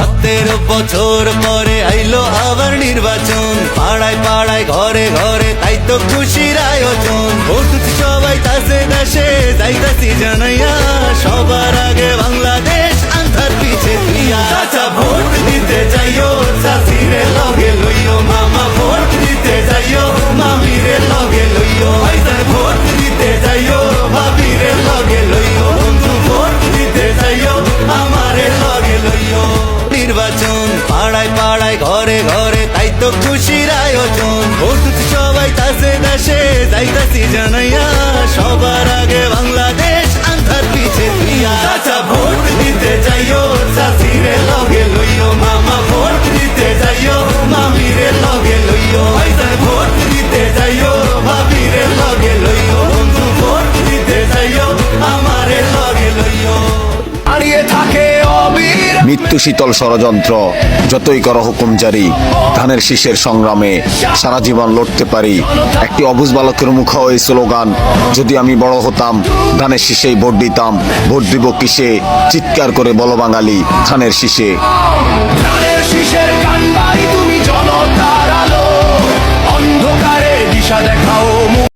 17 বছর পরে আইলো আবার নির্বাচন, পাড়ায় পাড়ায় ঘরে ঘরে তাই তো খুশির আয়োজন। বসুছি সবাই তাসে দেশে যাইতাছি জানাইয়া, সবার আগে বাংলাদেশ আন্ধার পিছে দিয়া। চাচা ভোট দিতে যাইও, চাচিরে লগে লইও, মামা ভোট দিতে যাইও, মামিরে লগে লইও। ভাইজান ভোট দিতে যাইও, ভাবিরে লগে লইও, বন্ধু ভোট দিতে যাইও, আমারে লগে লইও। নির্বাচন পাড়ায় পাড়ায় ঘরে ঘরে তাই তো খুশির আয়োজন। বসুছি সবাই তাসে দেশে যাইতাছি জানাইয়া, সবার আগে বাংলাদেশ আন্ধার পিছে দিয়া। চাচা ভোট দিতে যাইও, চাচিরে লগে লইও, মামা ভোট দিতে যাইও, মামিরে লগে লইও। ভাইজান ভোট দিতে যাইও, ভাবিরে লগে লইও, বন্ধু ভোট দিতে যাইও, আমারে লগে লইও। দাঁড়িয়ে থাকে অবির মৃত্যু শীতল ষড়যন্ত্র, যতই করো হুকুম জারি, ধানের শীষের সংগ্রামে সারা জীবন লড়তে পারি। একটি অবুঝ বালকের মুখে এই স্লোগান, যদি আমি বড় হতাম ধানের শীষেই ভোট দিতাম। ভোট দিব কিসে, চিৎকার করে বলো বাঙালি ধানের শীষে।